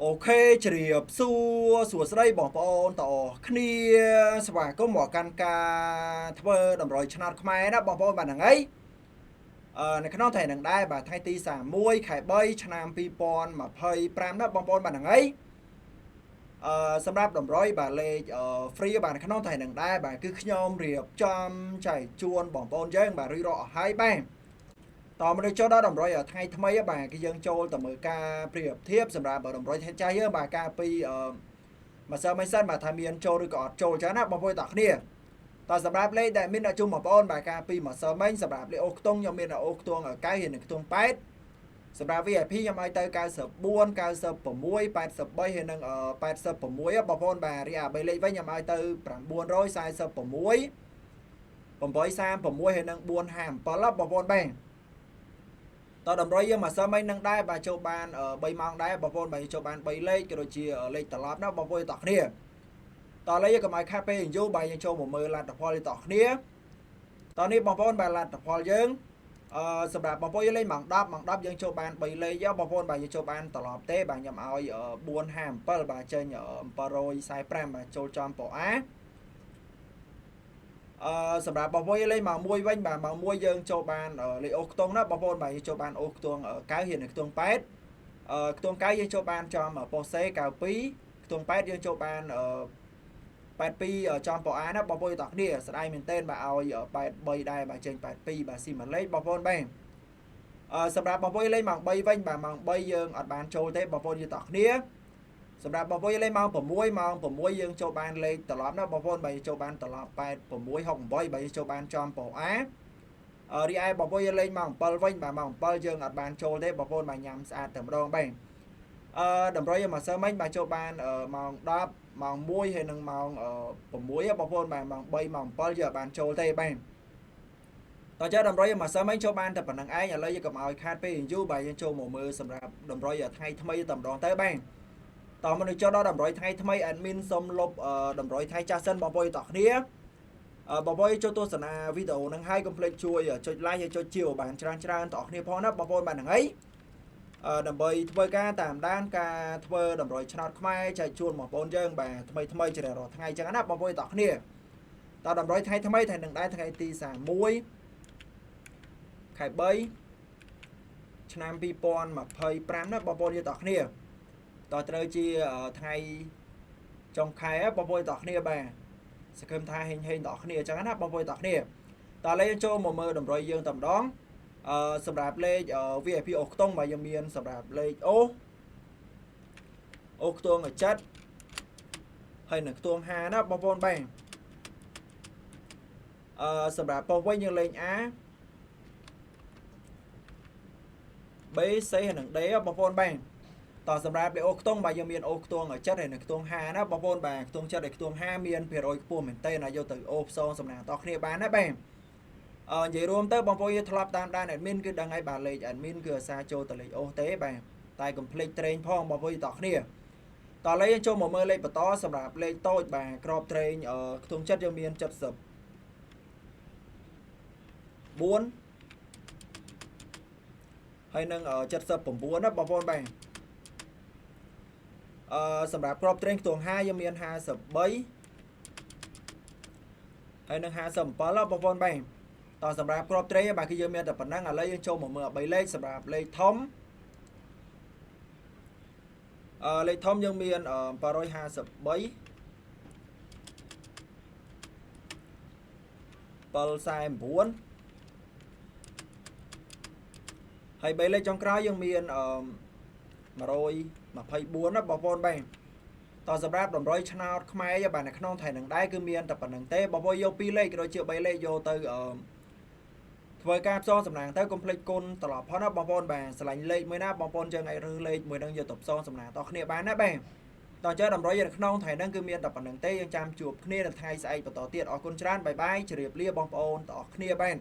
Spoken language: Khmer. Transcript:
អូខេជ្រាបសួរសួស្តីបងប្អូនតគ្នាស្វាគមន៍មកកាន់ការធ្វើតម្រុយឆ្នោតខ្មែរណាបងប្អូនបាទហ្នឹងហើយនៅក្នុងថ្ងៃហ្នឹងដែរបាទថ្ងៃទី31ខែ3ឆ្នាំ2025ណាបងប្អូនបាទហ្នឹងហើយសម្រាប់តម្រុយបាទលេខ free បាទនៅក្នុងថ្ងៃហ្នឹងដែរបាទគឺខ្ញុំរៀបចំចែកជូនបងប្អូនយើងបាទរួចរាល់អស់ហើយបាទតមកដល់ចូលដល់តម្រុយថ្ងៃថ្មីបាទគឺយើងចូលទៅមើលការប្រៀបធៀបសម្រាប់តម្រុយថ្ងៃចាស់យើងបាទការពីម្សិលមិញសិនបាទថាមានចូលឬក៏អត់ចូលចឹងណាបងប្អូនទាំងគ្នាតសម្រាប់លេខដែលមានដាក់ជូនបងប្អូនបាទការពីម្សិលមិញសម្រាប់លេខអូខ្ទង់ខ្ញុំមានអូខ្ទង់9ហើយនិងខ្ទង់8សម្រាប់ VIP ខ្ញុំឲ្យទៅ94 96 83ហើយនិង86បងប្អូនបាទរីអា3លេខវិញខ្ញុំឲ្យទៅ946 836ហើយនិង457បងប្អូនបាទតតម្រុយយើងមកសិនមិញនឹងដែរបាទចូលបាន3ម៉ោងដែរបងប្អូនបាទចូលបាន3លេខក៏ដូចជាលេខត្រឡប់ណាបងប្អូនទាំងគ្នាតលេខយើងកុំឲ្យខាត់ពេលយូរបាទយើងចូលមកមើលលទ្ធផលទាំងគ្នាតនេះបងប្អូនបាទលទ្ធផលយើងសម្រាប់បងប្អូនលេខម៉ោង10ម៉ោង10យើងចូលបាន3លេខបងប្អូនបាទយើងចូលបានត្រឡប់ទេបាទខ្ញុំឲ្យ457បាទចេញ745បាទចូលចំប៉អាសម្រាប់បងប្អូនលេខម៉ោង1វិញបាទម៉ោង1យើងចូលបានលេខអូខ្ទង់ណាបងប្អូនបាទយើងចូលបានអូខ្ទង់9ហើយនិងខ្ទង់8ខ្ទង់9យើងចូលបានចំប៉ូសេ92ខ្ទង់8យើងចូលបាន82ចំប៉ូអាណាបងប្អូនទាំងគ្នាស្ដាយមែនទែនបាទឲ្យ83ដែរបាទចេញ82បាទស៊ីមួយលេខបងប្អូនបាទសម្រាប់បងប្អូនលេខម៉ោង3វិញបាទម៉ោង3យើងអត់បានចូលទេបងប្អូនយើងទាំងគ្នាសម្រាប់បងប្អូនលេខម៉ោង6ម៉ោង6យើងចូលបានលេខត្រឡប់ណាបងប្អូនបាទចូលបានត្រឡប់86 68បាទចូលបានចំប៉ូអារីឯបងប្អូនលេខម៉ោង7វិញបាទម៉ោង7យើងអត់បានចូលទេបងប្អូនបាទញ៉ាំស្អាតតែម្ដងបាទតម្រុយមកសិលមិញបាទចូលបានម៉ោង10ម៉ោង1ហើយនិងម៉ោង6បងប្អូនបាទម៉ោង3ម៉ោង7យើងអត់បានចូលទេបាទតើចាតម្រុយមកសិលមិញចូលបានតែប៉ុណ្្នឹងឯងឥឡូវយើងកុំឲ្យខាតពេលយូរបាទយើងចូលមកមើលសម្រាប់តម្រុយថ្ងៃថ្មីតែម្ដងទៅបាទតមកនឹងចូលដល់តម្រុយថ្ងៃថ្មី admin សូមលុបតម្រុយថ្ងៃចាស់សិនបងប្អូនទាំងគ្នាបងប្អូនចូលទស្សនាវីដេអូហ្នឹងហើយកុំភ្លេចជួយចុច like ហើយចុចជាវបានច្រើនទាំងអស់គ្នាផងណាបងប្អូនបាទហ្នឹងហើយដើម្បីធ្វើការតាមដានការធ្វើតម្រុយឆ្នោតខ្មែរចែកជូនបងប្អូនយើងបាទថ្មីជ្រាបរាល់ថ្ងៃចឹងណាបងប្អូនទាំងគ្នាតតម្រុយថ្ងៃថ្មីថ្ងៃនឹងដែរថ្ងៃទី31ខែ3ឆ្នាំ2025ណាបងប្អូនយើងទាំងគ្នាតត្រូវជាថ្ងៃចុងខែបងប្អូនទាំងគ្នាបាទសង្ឃឹមថាហេងទាំងគ្នាអញ្ចឹងណាបងប្អូនទាំងគ្នាតឥឡូវយើងចូលមកមើលតម្រុយយើងតែម្ដងសម្រាប់លេខ VIP អូខ្ទង់បាទយើងមានសម្រាប់លេខអូខ្ទង់7ហើយនឹងខ្ទង់5ណាបងប្អូនបាទសម្រាប់ប៉ុសវិញយើងលេខ A B C ហើយនឹង D បងប្អូនបាទតសម្រាប់លេខអូខ្ទង់បាទយើងមានអូខ្ទង់7ហើយនិងខ្ទង់5ណាបងប្អូនបាទខ្ទង់7ហើយខ្ទង់5មានភាគរយខ្ពស់មែនតើយកទៅអូផ្សងសំណាងតគ្នាបានណាបាទនិយាយរួមទៅបងប្អូនយើងធ្លាប់តាមដាន admin គឺដឹងហើយបាទលេខ admin គឺអាសាចូលទៅលេខអូទេបាទតែកុំភ្លេចត្រេងផងបងប្អូនតគ្នាតឥឡូវយើងចូលមកមើលលេខបន្តសម្រាប់លេខតូចបាទក្របត្រេងខ្ទង់7យើងមាន74ហើយនឹង79ណាបងប្អូនបាទសម្រាប់ក្របត្រេងខ្ទង់5យើងមាន53ហើយនឹង57បងប្អូនបាទតសម្រាប់ក្របត្រេងបាទគឺយើងមានតែប៉ុណ្ណឹងឥឡូវយើងចូលមកមើល3លេខសម្រាប់លេខធំលេខធំយើងមាន753ហើយ3លេខចុងក្រោយយើងមាន124ណាបងប្អូនបាទតសម្រាប់តម្រុយឆ្នោតខ្មែរបាទនៅក្នុងថ្ងៃនឹងដែរគឺមានតែប៉ុណ្្នឹងទេបងប្អូនយក2លេខក៏ដូចជា3លេខយកទៅធ្វើការផ្សងសំណាងទៅកុំភ្លេចគុណត្រឡប់ផងណាបងប្អូនបាទឆ្លាញ់លេខមួយណាបងប្អូនយើងឲ្យរើសលេខមួយនឹងយកទៅផ្សងសំណាងតគ្នាបានណាបាទតើចើតម្រុយនៅក្នុងថ្ងៃហ្នឹងគឺមានតែប៉ុណ្្នឹងទេយើងចាំជួបគ្នានៅថ្ងៃស្អែកបន្តទៀតអរគុណច្រើនបាយបាយជម្រាបលាបងប្អូនទាំងអស់គ្នាបាទ